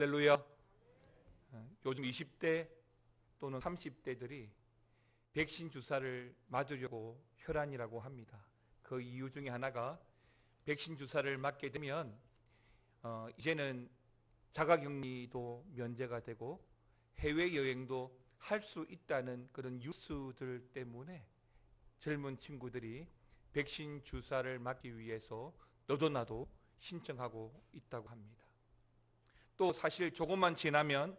할렐루야. 요즘 20대 또는 30대들이 백신 주사를 맞으려고 혈안이라고 합니다. 그 이유 중에 하나가 백신 주사를 맞게 되면 이제는 자가격리도 면제가 되고 해외여행도 할 수 있다는 그런 뉴스들 때문에 젊은 친구들이 백신 주사를 맞기 위해서 너도나도 신청하고 있다고 합니다. 또 사실 조금만 지나면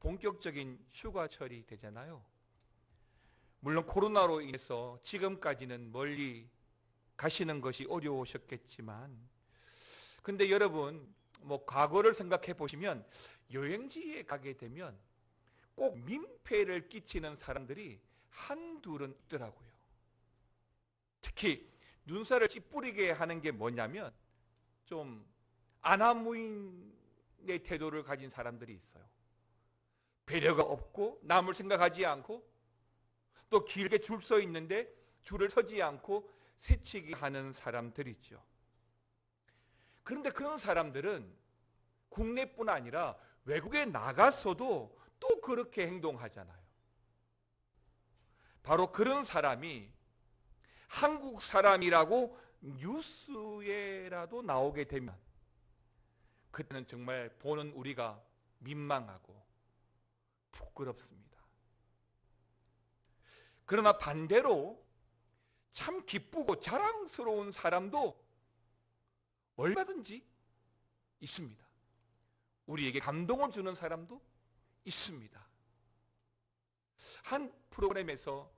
본격적인 휴가철이 되잖아요. 물론 코로나로 인해서 지금까지는 멀리 가시는 것이 어려우셨겠지만, 근데 여러분 과거를 생각해 보시면 여행지에 가게 되면 꼭 민폐를 끼치는 사람들이 한둘은 있더라고요. 특히 눈살을 찌푸리게 하는 게 뭐냐면 좀 아나무인의 태도를 가진 사람들이 있어요. 배려가 없고 남을 생각하지 않고 또 길게 줄 서 있는데 줄을 서지 않고 새치기 하는 사람들이죠. 그런데 그런 사람들은 국내뿐 아니라 외국에 나가서도 또 그렇게 행동하잖아요. 바로 그런 사람이 한국 사람이라고 뉴스에라도 나오게 되면 그때는 정말 보는 우리가 민망하고 부끄럽습니다. 그러나 반대로 참 기쁘고 자랑스러운 사람도 얼마든지 있습니다. 우리에게 감동을 주는 사람도 있습니다. 한 프로그램에서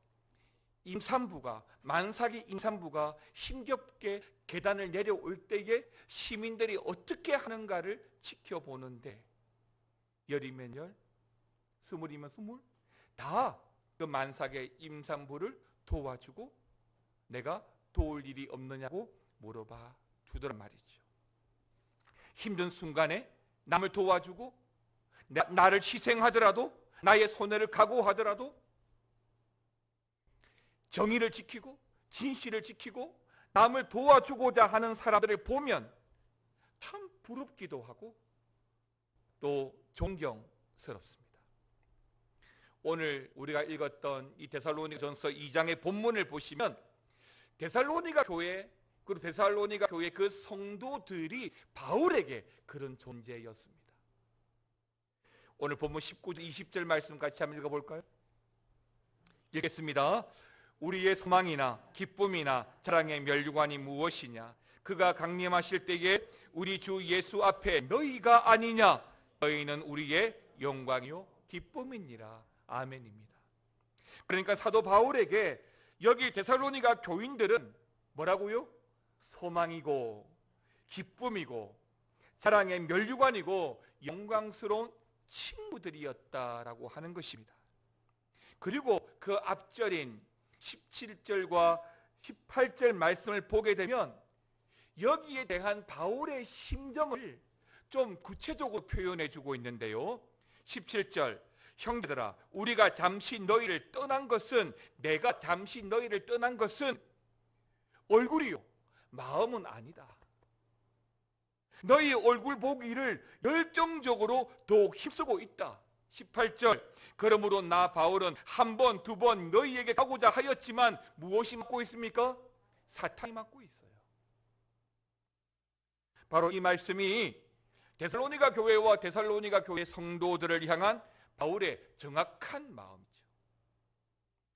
만삭이 임산부가 힘겹게 계단을 내려올 때에 시민들이 어떻게 하는가를 지켜보는데 열이면 열, 스물이면 스물 다 그 만삭의 임산부를 도와주고 내가 도울 일이 없느냐고 물어봐 주더란 말이죠. 힘든 순간에 남을 도와주고 나를 희생하더라도 나의 손해를 각오하더라도 정의를 지키고 진실을 지키고 남을 도와주고자 하는 사람들을 보면 참 부럽기도 하고 또 존경스럽습니다. 오늘 우리가 읽었던 이 데살로니가전서 2장의 본문을 보시면 데살로니가 교회 그리고 데살로니가 교회 그 성도들이 바울에게 그런 존재였습니다. 오늘 본문 19절 20절 말씀 같이 한번 읽어볼까요? 읽겠습니다. 우리의 소망이나 기쁨이나 자랑의 멸류관이 무엇이냐? 그가 강림하실 때에 우리 주 예수 앞에 너희가 아니냐? 너희는 우리의 영광이요 기쁨이니라. 아멘입니다. 그러니까 사도 바울에게 여기 데살로니가 교인들은 뭐라고요? 소망이고 기쁨이고 자랑의 멸류관이고 영광스러운 친구들이었다라고 하는 것입니다. 그리고 그 앞절인 17절과 18절 말씀을 보게 되면 여기에 대한 바울의 심정을 좀 구체적으로 표현해 주고 있는데요. 17절 형제들아 우리가 잠시 너희를 떠난 것은 내가 잠시 너희를 떠난 것은 얼굴이요 마음은 아니다. 너희 얼굴 보기를 열정적으로 더욱 힘쓰고 있다. 18절 그러므로 나 바울은 한 번, 두 번 너희에게 가고자 하였지만 무엇이 막고 있습니까? 사탄이 막고 있어요. 바로 이 말씀이 데살로니가 교회와 데살로니가 교회 성도들을 향한 바울의 정확한 마음이죠.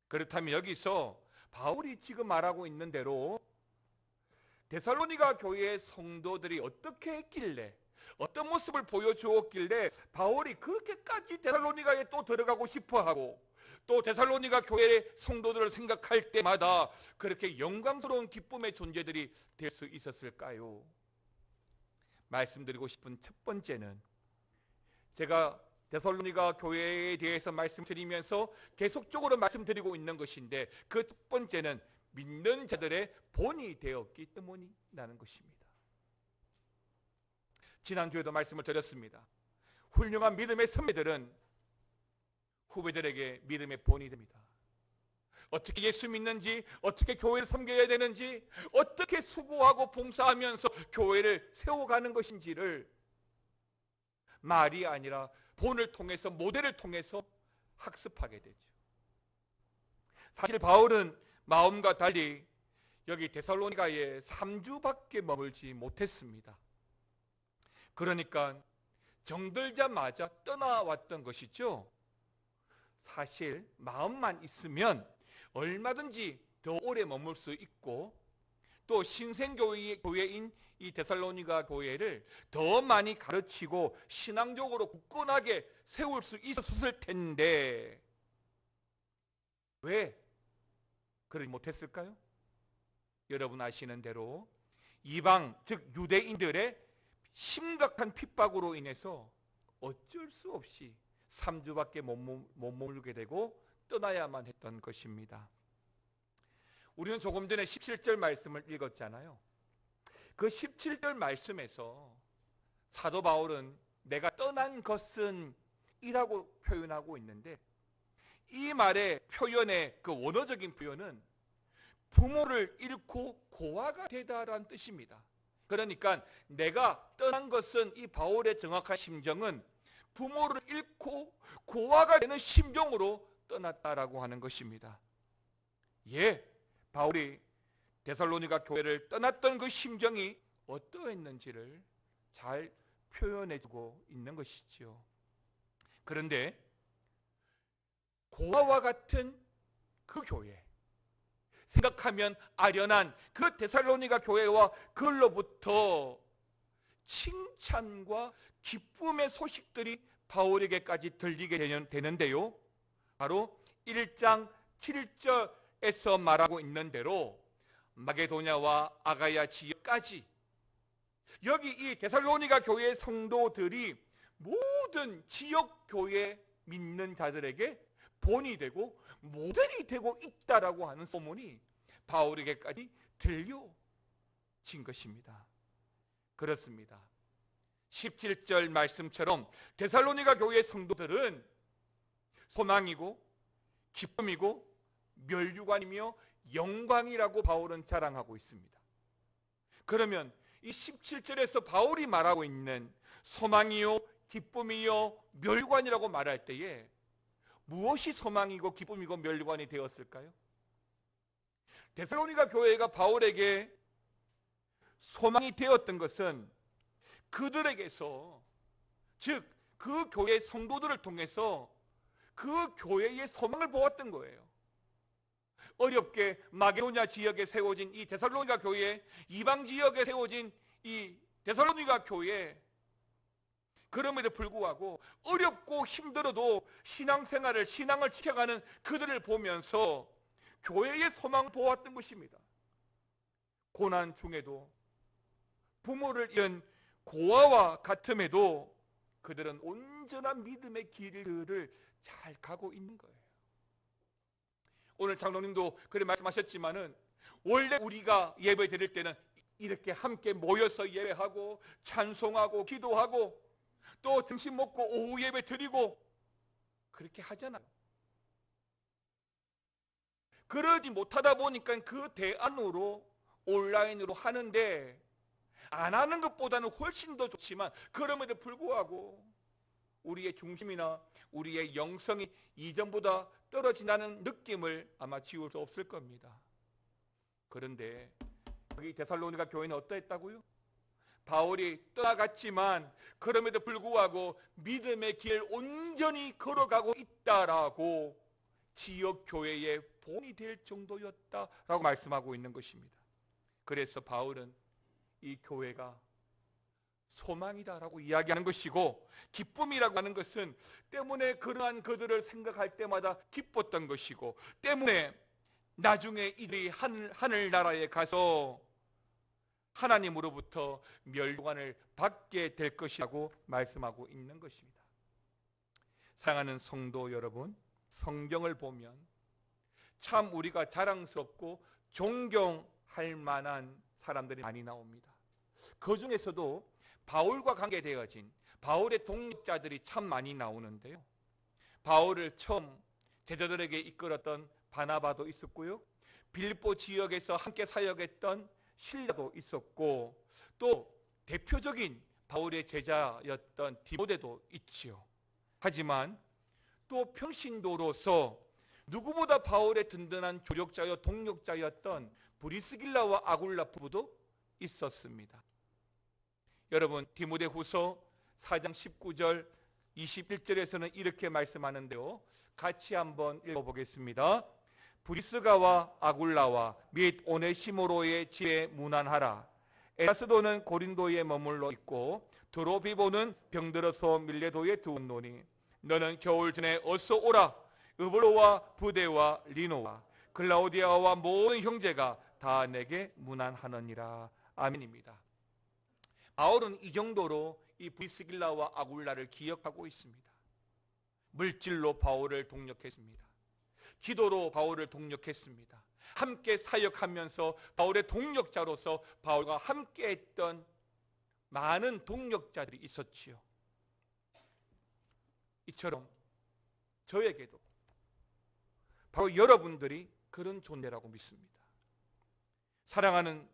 그렇다면 여기서 바울이 지금 말하고 있는 대로 데살로니가 교회의 성도들이 어떻게 했길래 어떤 모습을 보여주었길래 바울이 그렇게까지 데살로니가에 또 들어가고 싶어하고 또 데살로니가 교회의 성도들을 생각할 때마다 그렇게 영광스러운 기쁨의 존재들이 될 수 있었을까요? 말씀드리고 싶은 첫 번째는 제가 데살로니가 교회에 대해서 말씀드리면서 계속적으로 말씀드리고 있는 것인데 그 첫 번째는 믿는 자들의 본이 되었기 때문이라는 것입니다. 지난주에도 말씀을 드렸습니다. 훌륭한 믿음의 선배들은 후배들에게 믿음의 본이 됩니다. 어떻게 예수 믿는지, 어떻게 교회를 섬겨야 되는지, 어떻게 수고하고 봉사하면서 교회를 세워가는 것인지를 말이 아니라 본을 통해서, 모델을 통해서 학습하게 되죠. 사실 바울은 마음과 달리 여기 데살로니가에 3주밖에 머물지 못했습니다. 그러니까 정들자마자 떠나왔던 것이죠. 사실 마음만 있으면 얼마든지 더 오래 머물 수 있고, 또 신생교회인 이 데살로니가 교회를 더 많이 가르치고 신앙적으로 굳건하게 세울 수 있었을 텐데 왜 그러지 못했을까요? 여러분 아시는 대로 이방, 즉 유대인들의 심각한 핍박으로 인해서 어쩔 수 없이 3주밖에 못 머물게 되고 떠나야만 했던 것입니다. 우리는 조금 전에 17절 말씀을 읽었잖아요. 그 17절 말씀에서 사도 바울은 내가 떠난 것은 이라고 표현하고 있는데, 이 말의 표현의 그 원어적인 표현은 부모를 잃고 고아가 되다라는 뜻입니다. 그러니까 내가 떠난 것은, 이 바울의 정확한 심정은 부모를 잃고 고아가 되는 심정으로 떠났다라고 하는 것입니다. 예, 바울이 데살로니가 교회를 떠났던 그 심정이 어떠했는지를 잘 표현해주고 있는 것이지요. 그런데 고아와 같은 그 교회, 생각하면 아련한 그 데살로니가 교회와 그걸로부터 칭찬과 기쁨의 소식들이 바울에게까지 들리게 되는데요. 바로 1장 7절에서 말하고 있는 대로 마게도냐와 아가야 지역까지, 여기 이 데살로니가 교회의 성도들이 모든 지역 교회 믿는 자들에게 본이 되고 모델이 되고 있다라고 하는 소문이 바울에게까지 들려진 것입니다. 그렇습니다. 17절 말씀처럼 데살로니가 교회의 성도들은 소망이고 기쁨이고 멸류관이며 영광이라고 바울은 자랑하고 있습니다. 그러면 이 17절에서 바울이 말하고 있는 소망이요 기쁨이요 멸류관이라고 말할 때에 무엇이 소망이고 기쁨이고 멸류관이 되었을까요? 데살로니가 교회가 바울에게 소망이 되었던 것은 그들에게서, 즉 그 교회의 성도들을 통해서 그 교회의 소망을 보았던 거예요. 어렵게 마게도냐 지역에 세워진 이 데살로니가 교회, 이방 지역에 세워진 이 데살로니가 교회, 그럼에도 불구하고 어렵고 힘들어도 신앙생활을, 신앙을 지켜가는 그들을 보면서 교회의 소망을 보았던 것입니다. 고난 중에도 부모를 잃은 고아와 같음에도 그들은 온전한 믿음의 길을 잘 가고 있는 거예요. 오늘 장로님도 그래 말씀하셨지만은, 원래 우리가 예배 드릴 때는 이렇게 함께 모여서 예배하고 찬송하고 기도하고 또 점심 먹고 오후 예배 드리고 그렇게 하잖아요. 그러지 못하다 보니까 그 대안으로 온라인으로 하는데, 안 하는 것보다는 훨씬 더 좋지만 그럼에도 불구하고 우리의 중심이나 우리의 영성이 이전보다 떨어진다는 느낌을 아마 지울 수 없을 겁니다. 그런데 여기 데살로니가 교회는 어떠했다고요? 바울이 떠나갔지만 그럼에도 불구하고 믿음의 길 온전히 걸어가고 있다라고 지역 교회의 본이 될 정도였다라고 말씀하고 있는 것입니다. 그래서 바울은 이 교회가 소망이다라고 이야기하는 것이고, 기쁨이라고 하는 것은 때문에 그러한 그들을 생각할 때마다 기뻤던 것이고, 때문에 나중에 이들이 하늘나라에 가서 하나님으로부터 멸류관을 받게 될 것이라고 말씀하고 있는 것입니다. 사랑하는 성도 여러분, 성경을 보면 참 우리가 자랑스럽고 존경할 만한 사람들이 많이 나옵니다. 그 중에서도 바울과 관계되어진 바울의 동역자들이 참 많이 나오는데요. 바울을 처음 제자들에게 이끌었던 바나바도 있었고요, 빌립보 지역에서 함께 사역했던 실라도 있었고, 또 대표적인 바울의 제자였던 디모데도 있지요. 하지만 또 평신도로서 누구보다 바울의 든든한 조력자여 동력자였던 브리스길라와 아굴라 부부도 있었습니다. 여러분, 디모데후서 4장 19절 21절에서는 이렇게 말씀하는데요, 같이 한번 읽어보겠습니다. 브리스가와 아굴라와 및 오네시모로의 집에 문안하라. 에라스도는 고린도에 머물러 있고 드로비보는 병들어서 밀레도에 두었노니 너는 겨울 전에 어서 오라. 으브로와 부데와 리노와 클라우디아와 모든 형제가 다 내게 문안하느니라. 아멘입니다. 바울은 이 정도로 이 브리스길라와 아굴라를 기억하고 있습니다. 물질로 바울을 동력했습니다. 기도로 바울을 동력했습니다. 함께 사역하면서 바울의 동력자로서 바울과 함께 했던 많은 동력자들이 있었지요. 이처럼 저에게도 바로 여러분들이 그런 존재라고 믿습니다. 사랑하는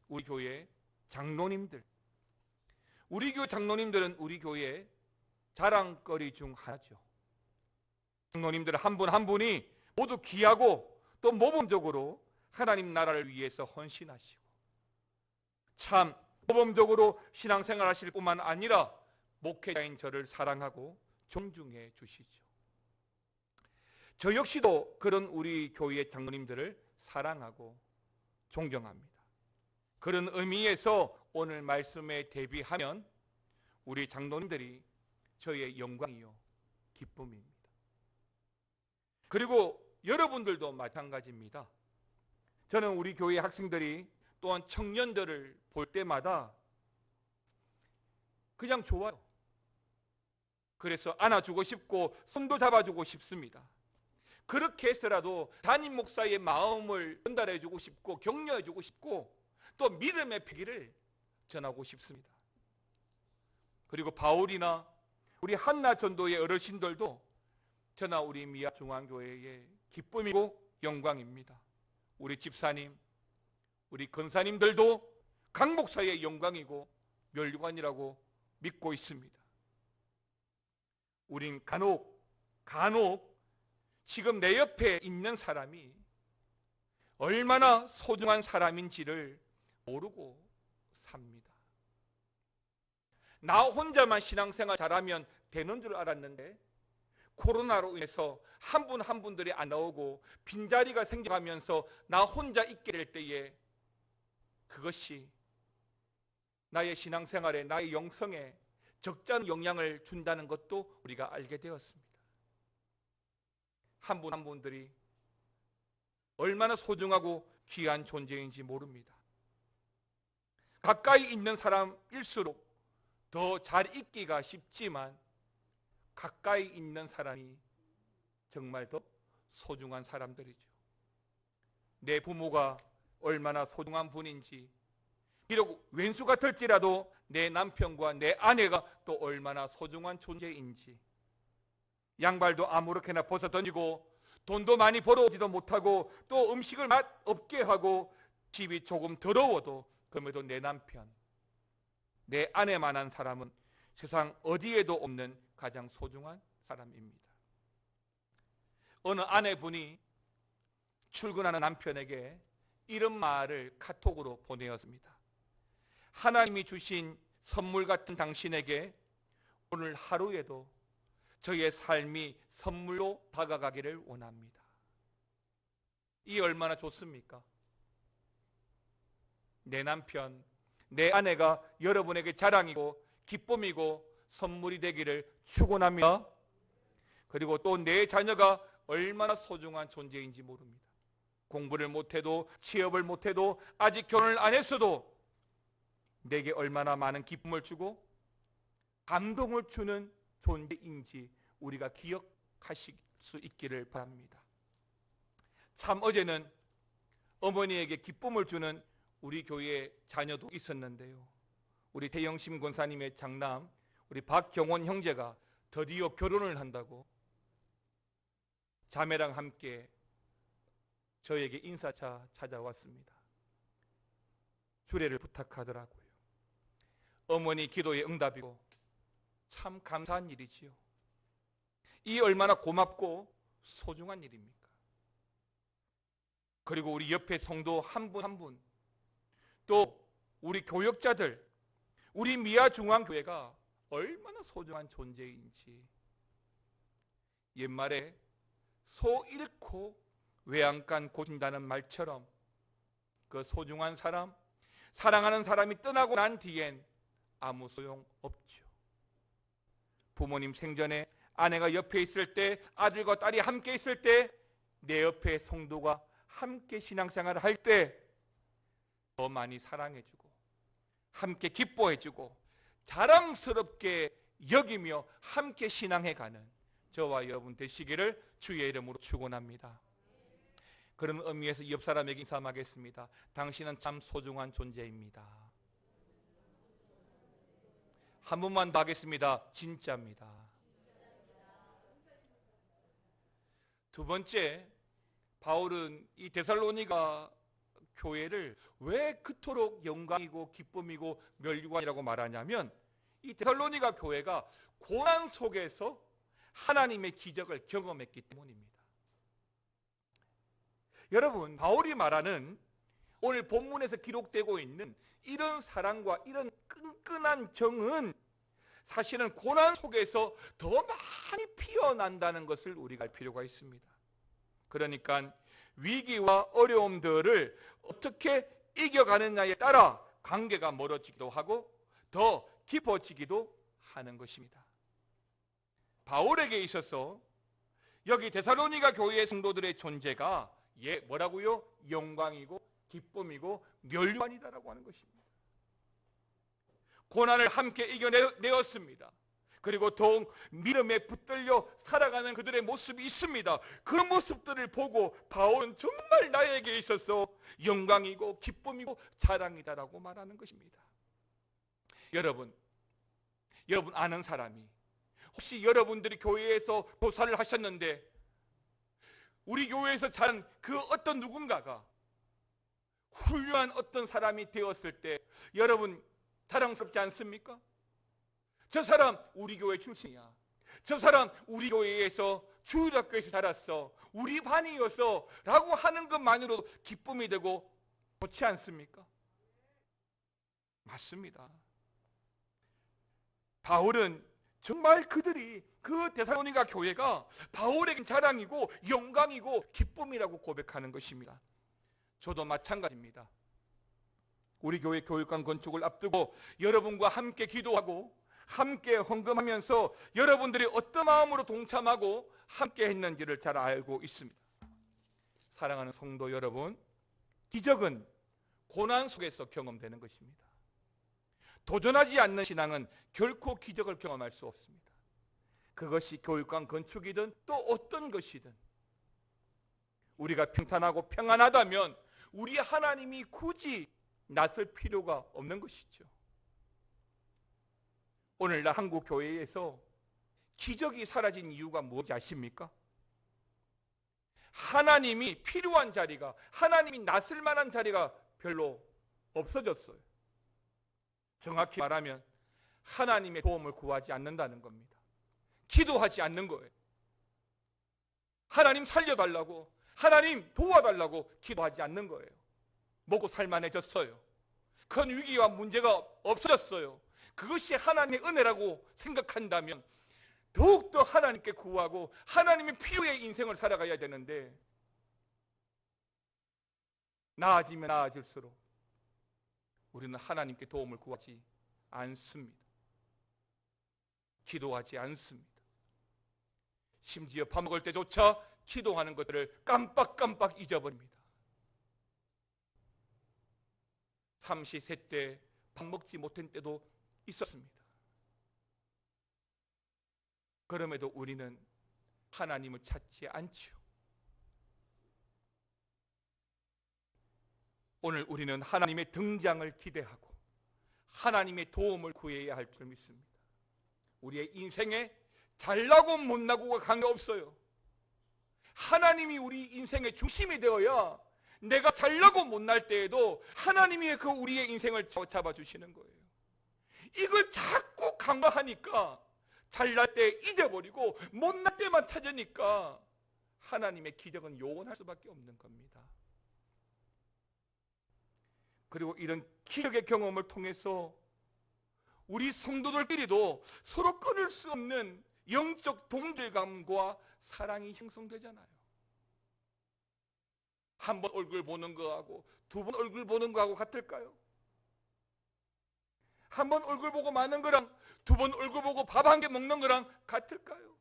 우리 교회 장로님들, 우리 교회 장로님들은 우리 교회의 자랑거리 중 하나죠. 장로님들 한 분 한 분이 모두 귀하고 또 모범적으로 하나님 나라를 위해서 헌신하시고 참 모범적으로 신앙생활 하실 뿐만 아니라 목회자인 저를 사랑하고 존중해 주시죠. 저 역시도 그런 우리 교회의 장로님들을 사랑하고 존경합니다. 그런 의미에서 오늘 말씀에 대비하면 우리 장로님들이 저의 영광이요 기쁨입니다. 그리고 여러분들도 마찬가지입니다. 저는 우리 교회 학생들이 또한 청년들을 볼 때마다 그냥 좋아요. 그래서 안아주고 싶고 손도 잡아주고 싶습니다. 그렇게 해서라도 담임 목사의 마음을 전달해주고 싶고 격려해주고 싶고 또 믿음의 패기를 전하고 싶습니다. 그리고 바울이나 우리 한나 전도의 어르신들도 저나 우리 미아 중앙교회의 기쁨이고 영광입니다. 우리 집사님, 우리 권사님들도 강 목사의 영광이고 멸관이라고 믿고 있습니다. 우린 간혹 지금 내 옆에 있는 사람이 얼마나 소중한 사람인지를 모르고 삽니다. 나 혼자만 신앙생활 잘하면 되는 줄 알았는데 코로나로 인해서 한 분 한 분들이 안 나오고 빈자리가 생겨가면서 나 혼자 있게 될 때에 그것이 나의 신앙생활에, 나의 영성에 적잖은 영향을 준다는 것도 우리가 알게 되었습니다. 한 분 한 분들이 얼마나 소중하고 귀한 존재인지 모릅니다. 가까이 있는 사람일수록 더 잘 있기가 쉽지만 가까이 있는 사람이 정말 더 소중한 사람들이죠. 내 부모가 얼마나 소중한 분인지, 비록 왼수 같을지라도 내 남편과 내 아내가 또 얼마나 소중한 존재인지, 양발도 아무렇게나 벗어 던지고 돈도 많이 벌어오지도 못하고 또 음식을 맛 없게 하고 집이 조금 더러워도 그럼에도 내 남편, 내 아내만한 사람은 세상 어디에도 없는 가장 소중한 사람입니다. 어느 아내분이 출근하는 남편에게 이런 말을 카톡으로 보내었습니다. 하나님이 주신 선물 같은 당신에게 오늘 하루에도 저의 삶이 선물로 다가가기를 원합니다. 이 얼마나 좋습니까? 내 남편, 내 아내가 여러분에게 자랑이고 기쁨이고 선물이 되기를 축원합니다. 그리고 또 내 자녀가 얼마나 소중한 존재인지 모릅니다. 공부를 못해도 취업을 못해도 아직 결혼을 안 했어도 내게 얼마나 많은 기쁨을 주고 감동을 주는 존재인지 우리가 기억하실 수 있기를 바랍니다. 참 어제는 어머니에게 기쁨을 주는 우리 교회의 자녀도 있었는데요. 우리 태영심 권사님의 장남 우리 박경원 형제가 드디어 결혼을 한다고 자매랑 함께 저에게 인사차 찾아왔습니다. 주례를 부탁하더라고요. 어머니 기도의 응답이고 참 감사한 일이지요. 이 얼마나 고맙고 소중한 일입니까? 그리고 우리 옆에 성도 한 분 한 분, 또 우리 교역자들, 우리 미아중앙교회가 얼마나 소중한 존재인지. 옛말에 소 잃고 외양간 고친다는 말처럼 그 소중한 사람, 사랑하는 사람이 떠나고 난 뒤엔 아무 소용 없죠. 부모님 생전에 아내가 옆에 있을 때, 아들과 딸이 함께 있을 때, 내 옆에 성도가 함께 신앙생활을 할 때 더 많이 사랑해주고 함께 기뻐해주고 자랑스럽게 여기며 함께 신앙해가는 저와 여러분 되시기를 주의 이름으로 축원합니다. 그런 의미에서 옆 사람에게 인사하겠습니다. 당신은 참 소중한 존재입니다. 한 번만 더 하겠습니다. 진짜입니다. 두 번째, 바울은 이 데살로니가 교회를 왜 그토록 영광이고 기쁨이고 멸류관이라고 말하냐면, 이 데살로니가 교회가 고난 속에서 하나님의 기적을 경험했기 때문입니다. 여러분, 바울이 말하는 오늘 본문에서 기록되고 있는 이런 사랑과 이런 끈끈한 정은 사실은 고난 속에서 더 많이 피어난다는 것을 우리가 알 필요가 있습니다. 그러니까 위기와 어려움들을 어떻게 이겨가느냐에 따라 관계가 멀어지기도 하고 더 깊어지기도 하는 것입니다. 바울에게 있어서 여기 데살로니가 교회의 성도들의 존재가 뭐라고요? 영광이고 기쁨이고 멸류관이다라고 하는 것입니다. 고난을 함께 이겨내었습니다. 그리고 더욱 믿음에 붙들려 살아가는 그들의 모습이 있습니다. 그 모습들을 보고 바울은 정말 나에게 있어서 영광이고 기쁨이고 자랑이다라고 말하는 것입니다. 여러분 아는 사람이, 혹시 여러분들이 교회에서 교사를 하셨는데 우리 교회에서 자란 그 어떤 누군가가 훌륭한 어떤 사람이 되었을 때 여러분 자랑스럽지 않습니까? 저 사람 우리 교회 출신이야. 저 사람 우리 교회에서 주일학교에서 자랐어. 우리 반이어서 라고 하는 것만으로도 기쁨이 되고 좋지 않습니까? 맞습니다. 바울은 정말 그들이 그 데살로니가 교회가 바울에겐 자랑이고 영광이고 기쁨이라고 고백하는 것입니다. 저도 마찬가지입니다. 우리 교회 교육관 건축을 앞두고 여러분과 함께 기도하고 함께 헌금하면서 여러분들이 어떤 마음으로 동참하고 함께 했는지를 잘 알고 있습니다. 사랑하는 성도 여러분, 기적은 고난 속에서 경험되는 것입니다. 도전하지 않는 신앙은 결코 기적을 경험할 수 없습니다. 그것이 교육관 건축이든 또 어떤 것이든 우리가 평탄하고 평안하다면 우리 하나님이 굳이 나설 필요가 없는 것이죠. 오늘날 한국 교회에서 기적이 사라진 이유가 무엇인지 아십니까? 하나님이 필요한 자리가, 하나님이 나설 만한 자리가 별로 없어졌어요. 정확히 말하면 하나님의 도움을 구하지 않는다는 겁니다. 기도하지 않는 거예요. 하나님 살려달라고, 하나님 도와달라고 기도하지 않는 거예요. 먹고 살만해졌어요. 큰 위기와 문제가 없어졌어요. 그것이 하나님의 은혜라고 생각한다면 더욱더 하나님께 구하고 하나님의 필요의 인생을 살아가야 되는데, 나아지면 나아질수록 우리는 하나님께 도움을 구하지 않습니다. 기도하지 않습니다. 심지어 밥 먹을 때조차 기도하는 것들을 깜빡깜빡 잊어버립니다. 삼시세 때 밥 먹지 못한 때도 있었습니다. 그럼에도 우리는 하나님을 찾지 않죠. 오늘 우리는 하나님의 등장을 기대하고 하나님의 도움을 구해야 할 줄 믿습니다. 우리의 인생에 잘나고 못나고가 관계없어요. 하나님이 우리 인생의 중심이 되어야 내가 잘나고 못날 때에도 하나님이 그 우리의 인생을 잡아주시는 거예요. 이걸 자꾸 강화하니까 잘날 때 잊어버리고 못날 때만 찾으니까 하나님의 기적은 요원할 수밖에 없는 겁니다. 그리고 이런 기적의 경험을 통해서 우리 성도들끼리도 서로 끊을 수 없는 영적 동질감과 사랑이 형성되잖아요. 한 번 얼굴 보는 거하고 두 번 얼굴 보는 거하고 같을까요? 한 번 얼굴 보고 마는 거랑 두 번 얼굴 보고 밥 한 개 먹는 거랑 같을까요?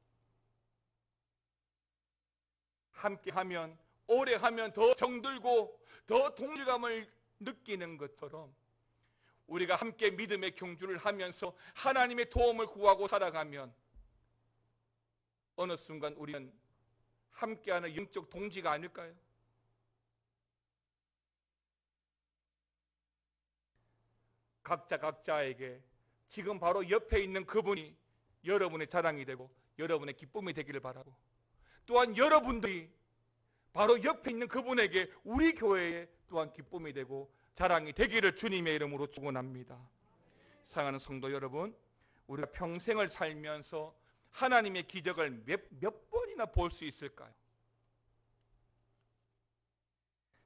함께 하면, 오래 하면 더 정들고 더 동질감을 느끼는 것처럼 우리가 함께 믿음의 경주를 하면서 하나님의 도움을 구하고 살아가면 어느 순간 우리는 함께하는 영적 동지가 아닐까요? 각자에게 지금 바로 옆에 있는 그분이 여러분의 자랑이 되고 여러분의 기쁨이 되기를 바라고, 또한 여러분들이 바로 옆에 있는 그분에게 우리 교회에 또한 기쁨이 되고 자랑이 되기를 주님의 이름으로 축원합니다. 사랑하는 성도 여러분, 우리가 평생을 살면서 하나님의 기적을 몇 번이나 볼 수 있을까요?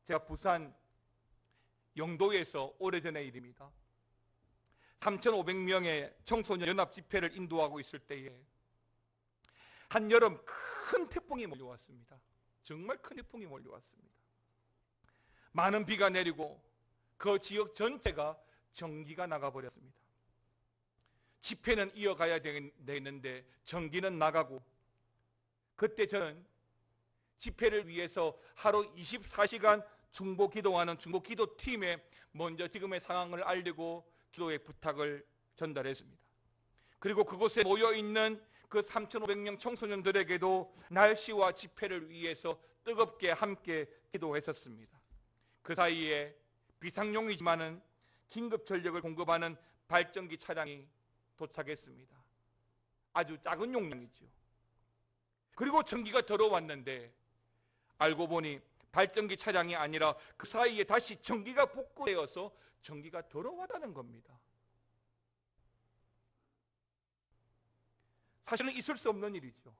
제가 부산 영도에서 오래전의 일입니다. 3,500명의 청소년 연합 집회를 인도하고 있을 때에 한여름 큰 태풍이 몰려왔습니다. 정말 큰 태풍이 몰려왔습니다. 많은 비가 내리고 그 지역 전체가 전기가 나가버렸습니다. 집회는 이어가야 되는데 전기는 나가고, 그때 저는 집회를 위해서 하루 24시간 중보 기도하는 중보 기도팀에 먼저 지금의 상황을 알리고 기도의 부탁을 전달했습니다. 그리고 그곳에 모여있는 그 3,500명 청소년들에게도 날씨와 집회를 위해서 뜨겁게 함께 기도했었습니다. 그 사이에 비상용이지만은 긴급 전력을 공급하는 발전기 차량이 도착했습니다. 아주 작은 용량이죠. 그리고 전기가 들어왔는데 알고 보니 발전기 차량이 아니라 그 사이에 다시 전기가 복구되어서 전기가 들어왔다는 겁니다. 사실은 있을 수 없는 일이죠.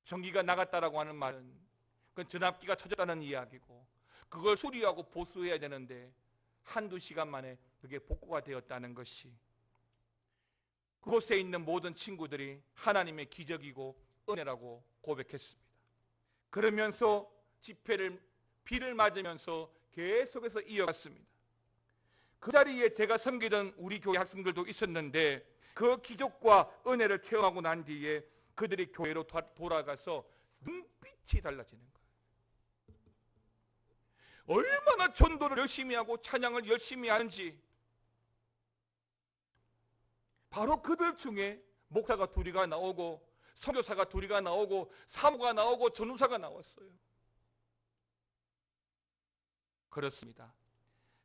전기가 나갔다라고 하는 말은 그건 전압기가 터졌다는 이야기고, 그걸 수리하고 보수해야 되는데 한두 시간 만에 그게 복구가 되었다는 것이, 그곳에 있는 모든 친구들이 하나님의 기적이고 은혜라고 고백했습니다. 그러면서 집회를 비를 맞으면서 계속해서 이어갔습니다. 그 자리에 제가 섬기던 우리 교회 학생들도 있었는데 그 기적과 은혜를 체험하고 난 뒤에 그들이 교회로 돌아가서 눈빛이 달라지는 거예요. 얼마나 전도를 열심히 하고 찬양을 열심히 하는지. 바로 그들 중에 목사가 둘이가 나오고 선교사가 둘이가 나오고 사모가 나오고 전우사가 나왔어요. 그렇습니다.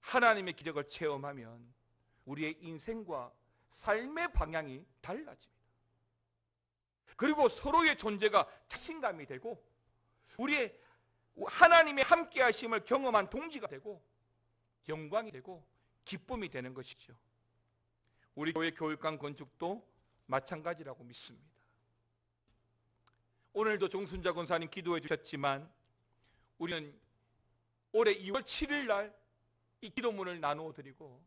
하나님의 기적을 체험하면 우리의 인생과 삶의 방향이 달라집니다. 그리고 서로의 존재가 자신감이 되고 우리의 하나님의 함께 하심을 경험한 동지가 되고 영광이 되고 기쁨이 되는 것이죠. 우리 교회 교육관 건축도 마찬가지라고 믿습니다. 오늘도 정순자 권사님 기도해 주셨지만 우리는 올해 2월 7일 날 이 기도문을 나누어 드리고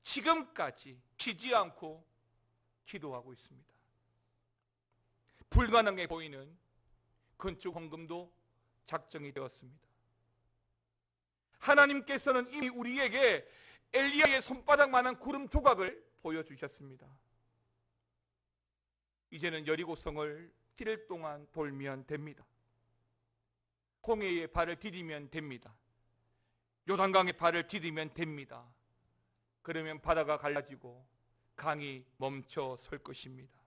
지금까지 쉬지 않고 기도하고 있습니다. 불가능해 보이는 건축 헌금도 작정이 되었습니다. 하나님께서는 이미 우리에게 엘리야의 손바닥만한 구름 조각을 보여주셨습니다. 이제는 여리고성을 7일 동안 돌면 됩니다. 홍해에 발을 디디면 됩니다. 요단강에 발을 디디면 됩니다. 그러면 바다가 갈라지고 강이 멈춰 설 것입니다.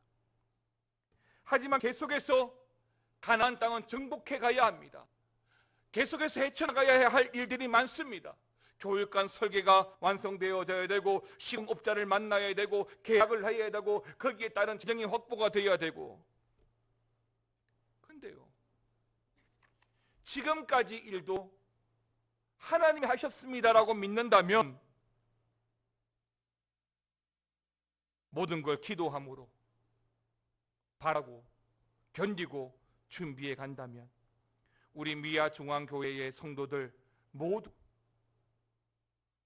하지만 계속해서 가나안 땅은 정복해 가야 합니다. 계속해서 헤쳐나가야 할 일들이 많습니다. 교육관 설계가 완성되어져야 되고 시공업자를 만나야 되고 계약을 해야 되고 거기에 따른 재정이 확보가 되어야 되고. 근데요, 지금까지 일도 하나님이 하셨습니다라고 믿는다면 모든 걸 기도함으로 바라고 견디고 준비해 간다면 우리 미아 중앙교회의 성도들 모두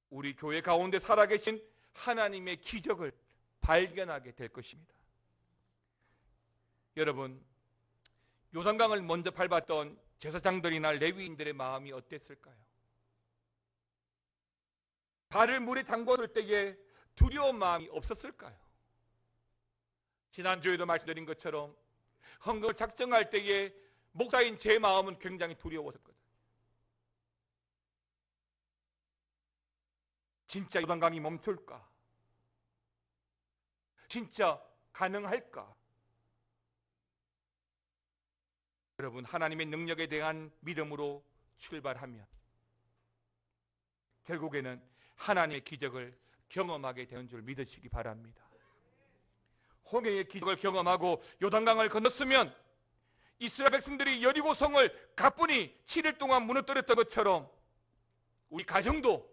우리 교회 가운데 살아계신 하나님의 기적을 발견하게 될 것입니다. 여러분, 요단강을 먼저 밟았던 제사장들이나 레위인들의 마음이 어땠을까요? 발을 물에 담궜을 때에 두려운 마음이 없었을까요? 지난주에도 말씀드린 것처럼 헌금을 작정할 때에 목사인 제 마음은 굉장히 두려웠었거든요. 진짜 요단강이 멈출까? 진짜 가능할까? 여러분, 하나님의 능력에 대한 믿음으로 출발하면 결국에는 하나님의 기적을 경험하게 되는 줄 믿으시기 바랍니다. 홍해의 기적을 경험하고 요단강을 건넜으면 이스라엘 백성들이 여리고 성을 가뿐히 7일 동안 무너뜨렸던 것처럼 우리 가정도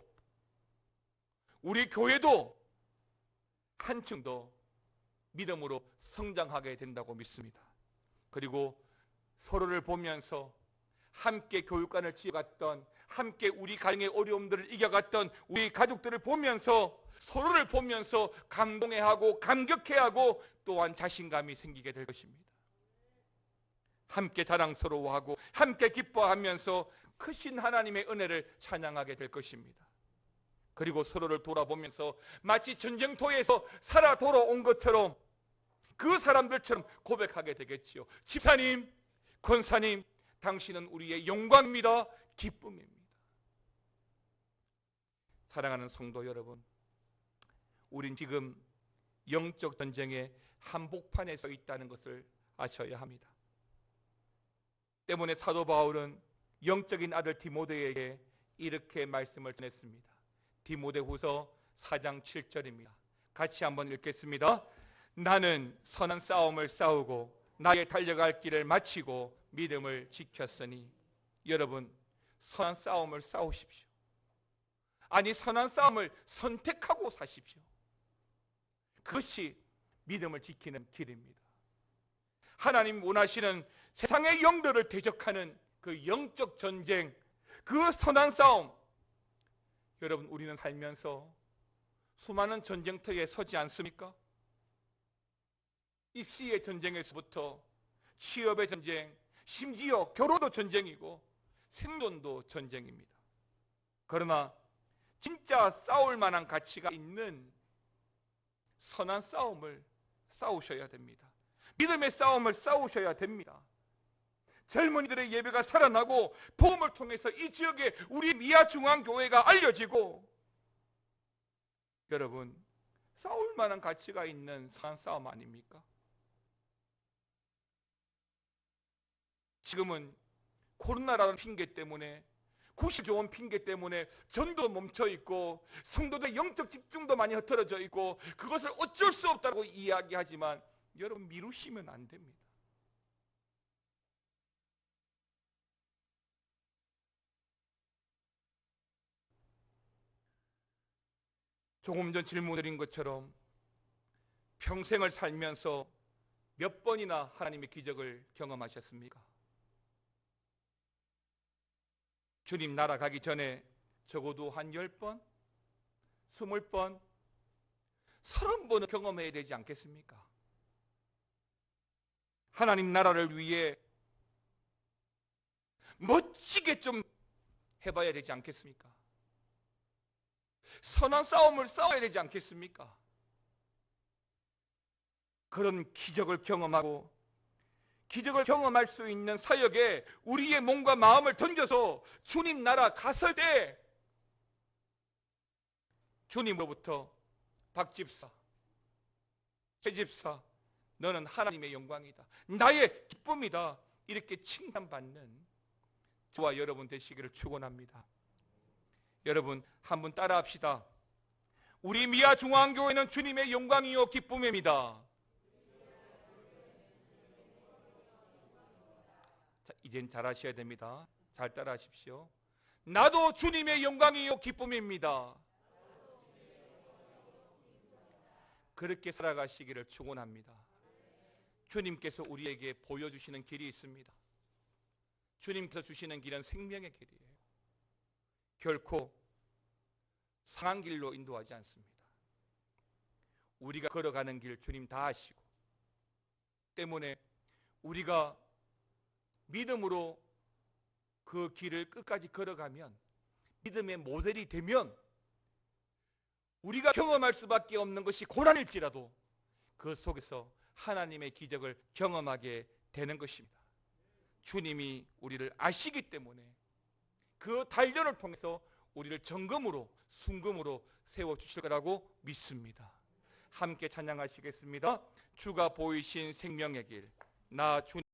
우리 교회도 한층 더 믿음으로 성장하게 된다고 믿습니다. 그리고 서로를 보면서 함께 교육관을 지어갔던, 함께 우리 가정의 어려움들을 이겨갔던 우리 가족들을 보면서 서로를 보면서 감동해하고 감격해하고 또한 자신감이 생기게 될 것입니다. 함께 자랑스러워하고 함께 기뻐하면서 크신 하나님의 은혜를 찬양하게 될 것입니다. 그리고 서로를 돌아보면서 마치 전쟁터에서 살아 돌아온 것처럼 그 사람들처럼 고백하게 되겠지요. 집사님, 권사님, 당신은 우리의 영광입니다. 기쁨입니다. 사랑하는 성도 여러분, 우린 지금 영적 전쟁의 한복판에 서 있다는 것을 아셔야 합니다. 때문에 사도 바울은 영적인 아들 디모데에게 이렇게 말씀을 전했습니다. 디모데후서 4장 7절입니다. 같이 한번 읽겠습니다. 나는 선한 싸움을 싸우고 나의 달려갈 길을 마치고 믿음을 지켰으니. 여러분, 선한 싸움을 싸우십시오. 아니, 선한 싸움을 선택하고 사십시오. 그것이 믿음을 지키는 길입니다. 하나님 원하시는 세상의 영들을 대적하는 그 영적 전쟁, 그 선한 싸움, 여러분, 우리는 살면서 수많은 전쟁터에 서지 않습니까? 입시의 전쟁에서부터 취업의 전쟁, 심지어 결혼도 전쟁이고 생존도 전쟁입니다. 그러나 진짜 싸울 만한 가치가 있는 선한 싸움을 싸우셔야 됩니다. 믿음의 싸움을 싸우셔야 됩니다. 젊은이들의 예배가 살아나고 복음을 통해서 이 지역에 우리 미아중앙교회가 알려지고, 여러분, 싸울 만한 가치가 있는 선한 싸움 아닙니까? 지금은 코로나라는 핑계 때문에, 구실 좋은 핑계 때문에 전도 멈춰있고 성도들의 영적 집중도 많이 흐트러져 있고 그것을 어쩔 수 없다고 이야기하지만 여러분, 미루시면 안 됩니다. 조금 전 질문드린 것처럼 평생을 살면서 몇 번이나 하나님의 기적을 경험하셨습니까? 주님 나라 가기 전에 적어도 한 10번, 20번, 30번은 경험해야 되지 않겠습니까? 하나님 나라를 위해 멋지게 좀 해봐야 되지 않겠습니까? 선한 싸움을 싸워야 되지 않겠습니까? 그런 기적을 경험하고 기적을 경험할 수 있는 사역에 우리의 몸과 마음을 던져서 주님 나라 갔을 때 주님으로부터 박집사, 최집사, 너는 하나님의 영광이다, 나의 기쁨이다, 이렇게 칭찬받는 저와 여러분 되시기를 축원합니다. 여러분, 한번 따라합시다. 우리 미아중앙교회는 주님의 영광이요 기쁨입니다. 자, 이젠 잘하셔야 됩니다. 잘 따라하십시오. 나도 주님의 영광이요 기쁨입니다. 그렇게 살아가시기를 축원합니다. 주님께서 우리에게 보여주시는 길이 있습니다. 주님께서 주시는 길은 생명의 길이에요. 결코 상한 길로 인도하지 않습니다. 우리가 걸어가는 길 주님 다 아시고, 때문에 우리가 믿음으로 그 길을 끝까지 걸어가면, 믿음의 모델이 되면 우리가 경험할 수밖에 없는 것이 고난일지라도 그 속에서 하나님의 기적을 경험하게 되는 것입니다. 주님이 우리를 아시기 때문에 그 단련을 통해서 우리를 정금으로 순금으로 세워주실 거라고 믿습니다. 함께 찬양하시겠습니다. 주가 보이신 생명의 길, 나 주님